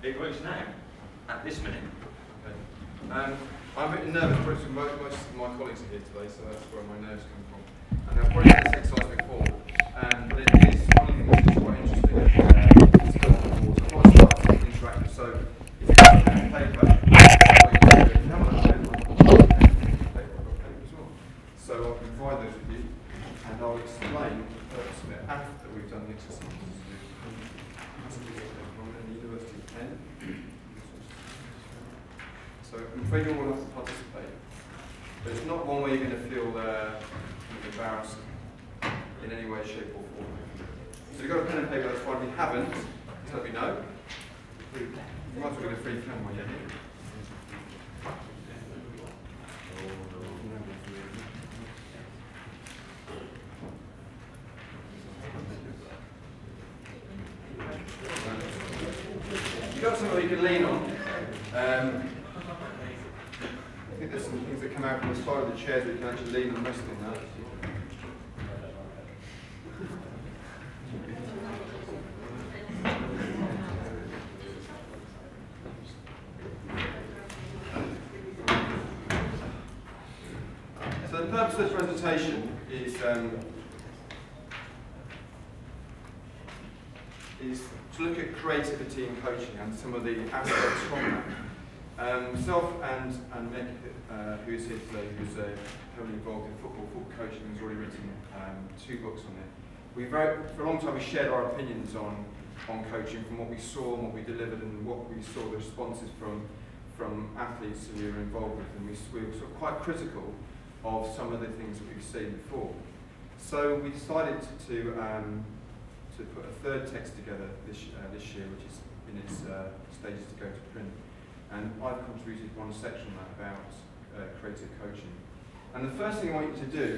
It works now, at this minute. Okay. I'm a bit nervous, because most of my colleagues are here today, so that's where my nerves come from. And I've probably had this exercise before, but it is one of the things which is quite interesting. It's built on the board. So I want to start something interactive. So if you have a pen and paper, so I'll provide those with you, and I'll explain the purpose of it after we've done the exercise. University of Kent. So I'm afraid you all have to participate. But it's not one where you're going to feel embarrassed in any way, shape or form. So if you've got a pen and paper, that's fine. If you haven't, just let me know. You might as well get a free pen while you're here. You've got something you can lean on. I think there's some things that come out from the side of the chairs that you can actually lean and rest on that. So the purpose of this presentation is to look at creativity in coaching and some of the aspects from that. Myself and Mick, who is here today, who's heavily involved in football coaching, has already written 2 books on it. For a long time we shared our opinions on coaching, from what we saw and what we delivered and what we saw the responses from athletes who we were involved with, and we were sort of quite critical of some of the things that we've seen before. So we decided to put a 3rd text together this year, which is in its stages to go to print. And I've contributed one section on that about creative coaching. And the first thing I want you to do,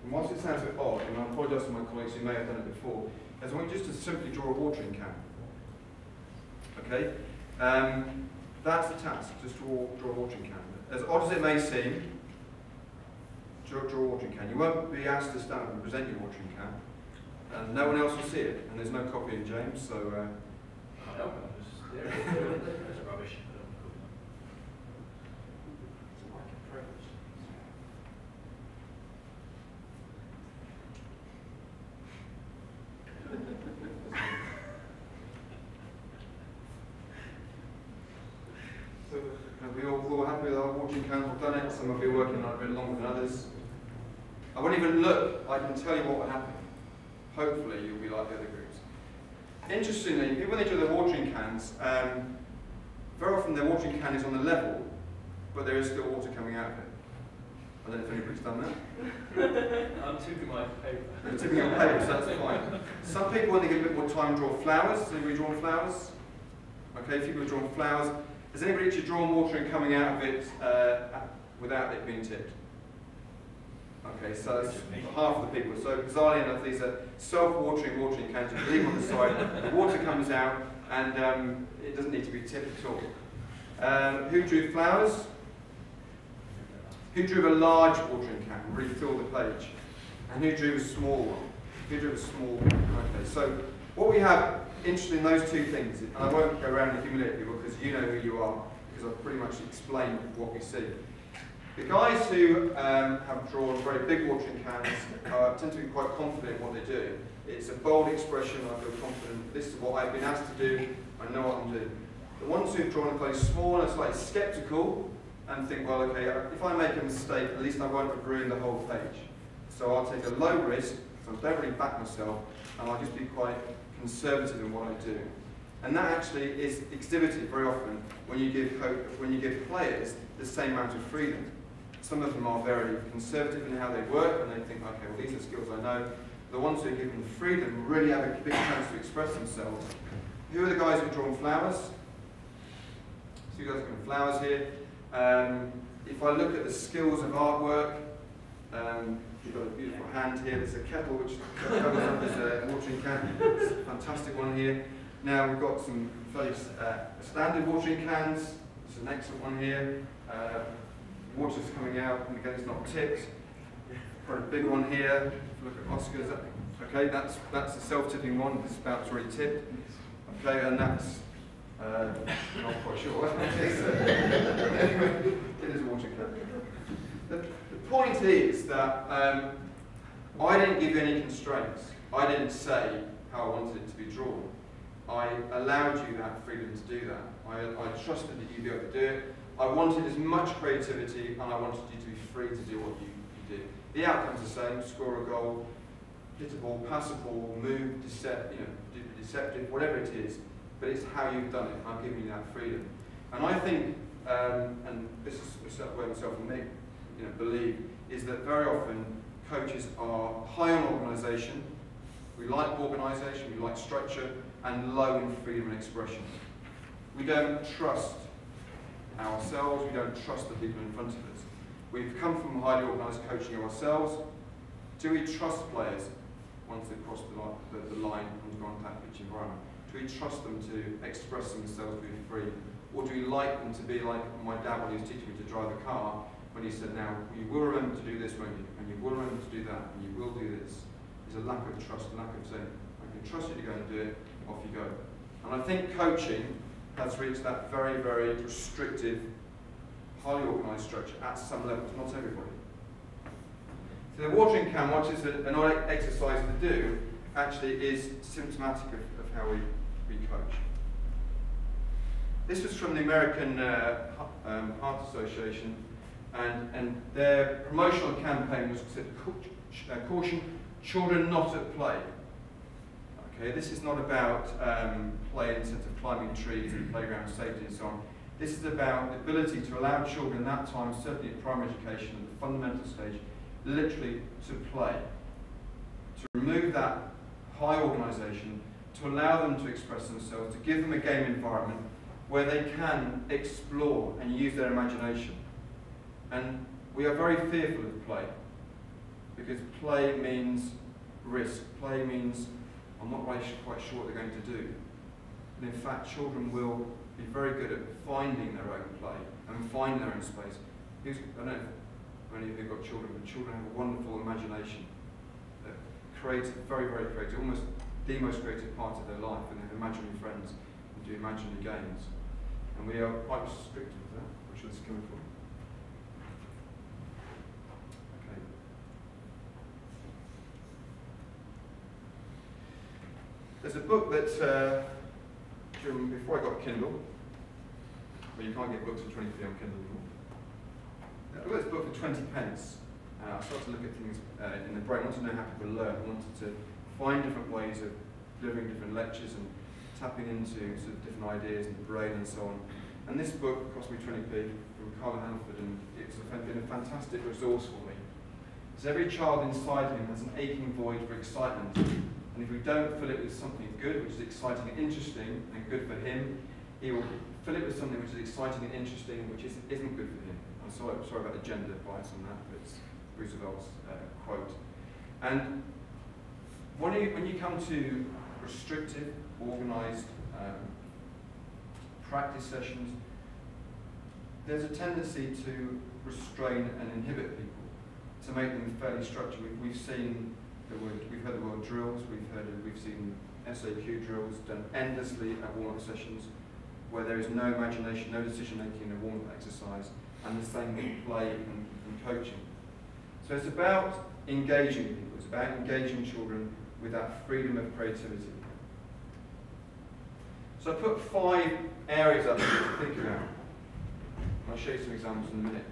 and whilst it sounds a bit odd, and I apologise to my colleagues who may have done it before, is I want you just to simply draw a watering can. Okay? That's the task, just draw a watering can. As odd as it may seem, draw a watering can. You won't be asked to stand up and present your watering can, and no one else will see it, and there's no copy in James, so... That's rubbish. We're all happy with our watering cans. We've done it. Some of you are working on it a bit longer than others. I won't even look. I can tell you what will happen. Hopefully you'll be like the other groups. Interestingly, people when they do their watering cans, very often their watering can is on the level, but there is still water coming out of it. I don't know if anybody's done that. I'm tipping my paper. You're tipping your paper, so that's fine. Some people, when they get a bit more time, draw flowers. Has anybody drawn flowers? Okay, a few people have drawn flowers. Has anybody actually drawn water and coming out of it without it being tipped? Okay, so that's half of the people. So bizarrely enough, these are self-watering watering cans. You leave them on the side, the water comes out, and it doesn't need to be tipped at all. Who drew flowers? Who drew a large watering can, really fill the page? And who drew a small one? Who drew a small one? Okay, so what we have, interesting in those 2 things, and I won't go around and humiliate people because you know who you are, because I've pretty much explained what we see. The guys who have drawn very big watering cans tend to be quite confident in what they do. It's a bold expression, I feel confident, this is what I've been asked to do, I know what I'm doing. The ones who've drawn a very small and slightly sceptical, and think, well, okay, if I make a mistake, at least I won't have ruined the whole page. So I'll take a low risk, so I don't really back myself, and I'll just be quite conservative in what I do. And that actually is exhibited very often when you give players the same amount of freedom. Some of them are very conservative in how they work, and they think, okay, well, these are skills I know. The ones who are given freedom really have a big chance to express themselves. Who are the guys who've drawn flowers? So you guys have drawn flowers here. If I look at the skills of artwork, you've got a beautiful hand here. There's a kettle which covers up as a watering can. It's a fantastic one here. Now we've got some fairly standard watering cans. There's an excellent one here. Water's coming out, and again it's not tipped. Quite a big one here. If you look at Oscar's, okay, that's a self-tipping one. This spout's already tipped. Okay, and that's Not quite sure. Anyway, it is a watering can. The point is that I didn't give you any constraints. I didn't say how I wanted it to be drawn. I allowed you that freedom to do that. I trusted that you'd be able to do it. I wanted as much creativity, and I wanted you to be free to do what you do. The outcome's the same: score a goal, hit a ball, pass a ball, move, deceptive, whatever it is. But it's how you've done it. I'm giving you that freedom. And I think, and this is where myself and Mick believe, is that very often coaches are high on organisation. We like organisation, we like structure, and low in freedom and expression. We don't trust ourselves, we don't trust the people in front of us. We've come from highly organised coaching ourselves. Do we trust players once they've crossed the line and gone to that pitch environment? Do we trust them to express themselves, to be free? Or do we like them to be like my dad when he was teaching me to drive a car, when he said, now, you will remember to do this, won't you? And you will remember to do that, and you will do this. There's a lack of trust, a lack of saying, I can trust you to go and do it, off you go. And I think coaching has reached that very, very restrictive, highly organised structure at some levels, not everybody. So the watering can, what is an exercise to do, actually is symptomatic of how we coach. This was from the American Heart Association, and their promotional campaign was said, caution, children not at play. Okay, this is not about play in the sense of climbing trees and playground safety and so on. This is about the ability to allow children that time, certainly at primary education, at the fundamental stage, literally to play. To remove that high organisation, to allow them to express themselves, to give them a game environment where they can explore and use their imagination. And we are very fearful of play, because play means risk. Play means I'm not quite sure what they're going to do. And in fact, children will be very good at finding their own play and finding their own space. I don't know if many of you have got children, but children have a wonderful imagination that creates very, very creative, almost the most creative part of their life, and they have imaginary friends and do imaginary games. And we are quite restricted to that. Where should this come from? Okay. There's a book that, before I got Kindle, but you can't get books for 20p on Kindle anymore. I got this book for 20 pence. I started to look at things in the brain. I wanted to know how people learn. I wanted to find different ways of delivering different lectures and tapping into sort of different ideas in the brain and so on. And this book cost me 20p from Carla Hanford, and it's been a fantastic resource for me. Because every child inside him has an aching void for excitement. And if we don't fill it with something good, which is exciting and interesting and good for him, he will fill it with something which is exciting and interesting, which isn't good for him. I'm sorry about the gender bias on that, but it's Roosevelt's quote. And when you come to restrictive, organised practice sessions, there's a tendency to restrain and inhibit people, to make them fairly structured. We've heard the word drills, we've seen SAQ drills done endlessly at warm-up sessions, where there is no imagination, no decision-making in a warm-up exercise, and the same with play and coaching. So it's about engaging people, it's about engaging children with that freedom of creativity. So I put 5 areas up here to think about. I'll show you some examples in a minute.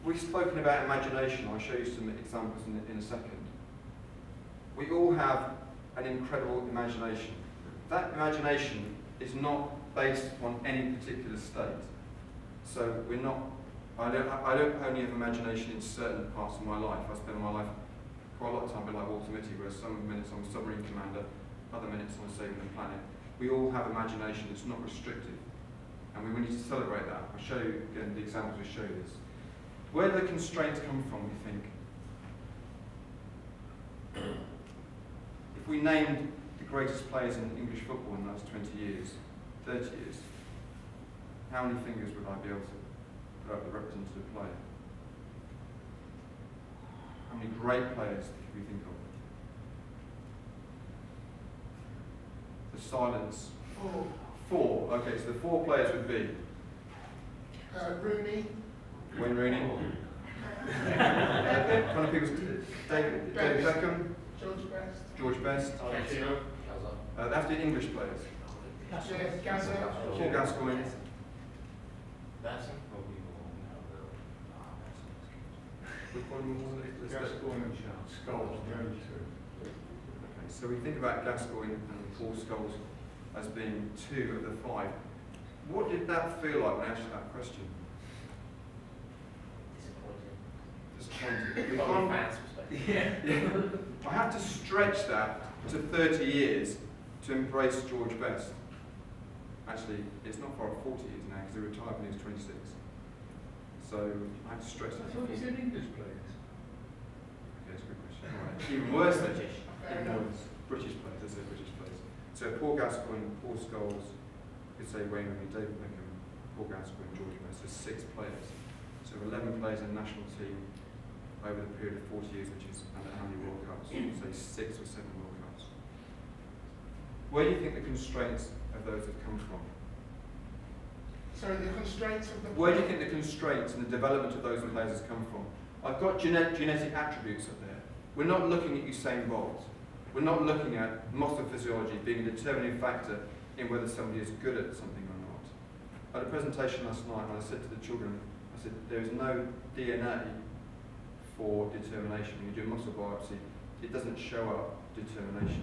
We've spoken about imagination. I'll show you some examples in a second. We all have an incredible imagination. That imagination is not based on any particular state. So I don't only have imagination in certain parts of my life. I spend my life quite a lot of time like Walter Mitty, where some minutes I'm a submarine commander, other minutes I'm saving the planet. We all have imagination. It's not restrictive. And we need to celebrate that. I'll show you, again, the examples will show you this. Where do the constraints come from, we think? If we named the greatest players in English football in the last 20 years, 30 years, how many fingers would I be able to put up the representative player? How many great players could we think of? the silence. 4. 4. Okay, so the 4 players would be Rooney. Wayne Rooney. Kind of people. David Beckham. George Best. George Best. They have to be English players. Gazza. Paul Gascoigne. Which one was it? Gascoigne and Scholes, the only two. Okay, so we think about Gascoigne and Paul Scholes as being 2 of the 5. What did that feel like when I asked that question? Disappointing. I have to stretch that to 30 years to embrace George Best. Actually, it's not far off 40 years now because he retired when he was 26. So I have to stretch that. I thought you said English players. Okay, that's a good question. All right. Even worse than Fair even enough. worse. British players, I say British players. So Paul Gascoigne, Paul Scholes, you could say Wayne Rooney, David Beckham, Paul Gascoigne, George Best. So 6 players. So 11 players in the national team over the period of 40 years, which is under how many World Cups? Say 6 or 7 World Cups. Where do you think the constraints of those have come from? So the constraints of the. Where do you think the constraints and the development of those players has come from? I've got genetic attributes up there. We're not looking at Usain Bolt. We're not looking at muscle physiology being a determining factor in whether somebody is good at something or not. At a presentation last night, I said to the children, I said, there is no DNA for determination. When you do a muscle biopsy, it doesn't show up determination.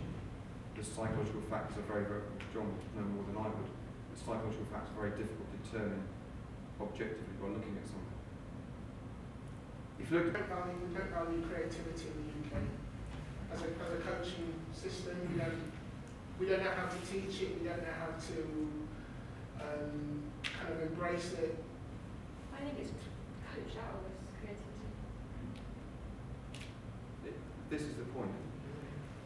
The psychological factors are very, John would know more than I would. The psychological factors are very difficult to determine objectively by looking at something. If you look at We don't value creativity in the UK. As a coaching system, we don't know how to teach it, we don't know how to kind of embrace it. I think it's coached out of us, creativity. this is the point.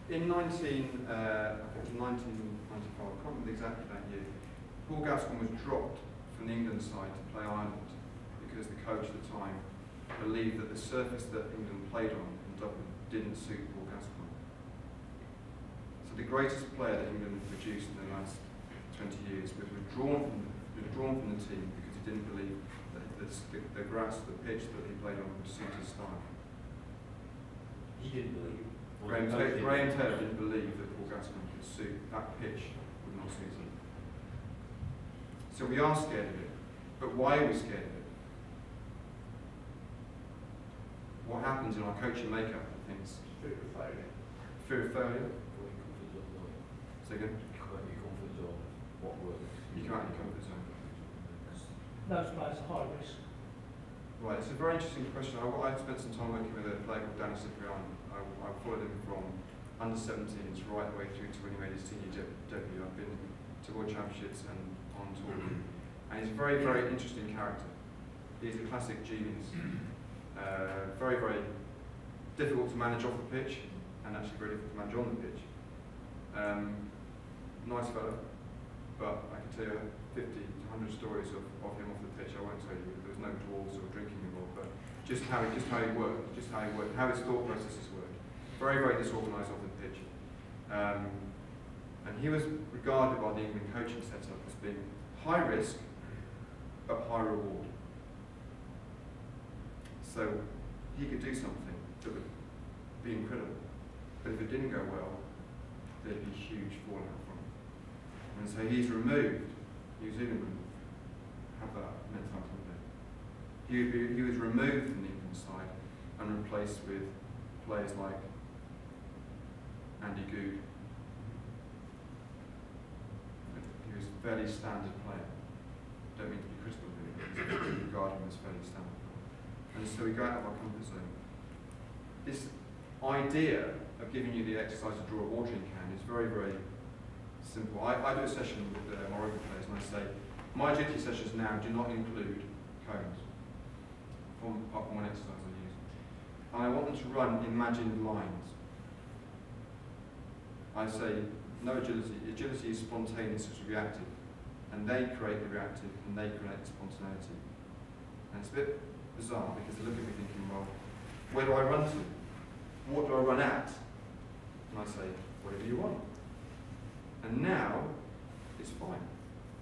In 1995, I can't remember exactly that year, Paul Gascoigne was dropped from the England side to play Ireland because the coach at the time believed that the surface that England played on in Dublin didn't suit Paul Gascoigne. So the greatest player that England had produced in the last 20 years was withdrawn from the team because he didn't believe that the grass, the pitch that he played on would suit his style. He didn't believe. Graham Taylor didn't believe that Paul Gascoigne could suit that pitch, would not suit him. So we are scared of it. But why are we scared of it? What happens in our coaching makeup of things? Fear of failure. Fear of failure? Say again? You come out of your comfort zone. What works? You come out of your comfort zone. Those players are high risk. Right, it's a very interesting question. I spent some time working with a player called Danny Cipriano. I followed him from under 17s right the way through to when he made his senior debut. I've been to World Championships and on tour with him. And he's a very, very interesting character. He's a classic genius. Very, very difficult to manage off the pitch and actually very difficult to manage on the pitch. Nice fellow, but I can tell you 50 to 100 stories of him off the pitch. I won't tell you, there was no dwarves or drinking involved, but just how he worked, how his thought processes worked. Very, very disorganised off the pitch. And he was regarded by the England coaching setup as being high risk, but high reward. So he could do something that would be incredible, but if it didn't go well, there'd be huge fallout from it. And so he's removed. New Zealand wouldn't have that mentality, would they? He was removed from the England side and replaced with players like Andy Goode. He was a fairly standard player. Don't mean to be critical of him, but we regard him as fairly standard. And so we go out of our comfort zone. This idea of giving you the exercise to draw a watering can is very, very simple. I do a session with my rugby players and I say, my agility sessions now do not include cones apart from one exercise I use. And I want them to run imagined lines. I say, no agility. Agility is spontaneous, it's reactive. And they create the reactive and they create the spontaneity. And it's a bit bizarre because they look at me thinking, well, where do I run to? What do I run at? And I say, whatever you want. And now it's fine.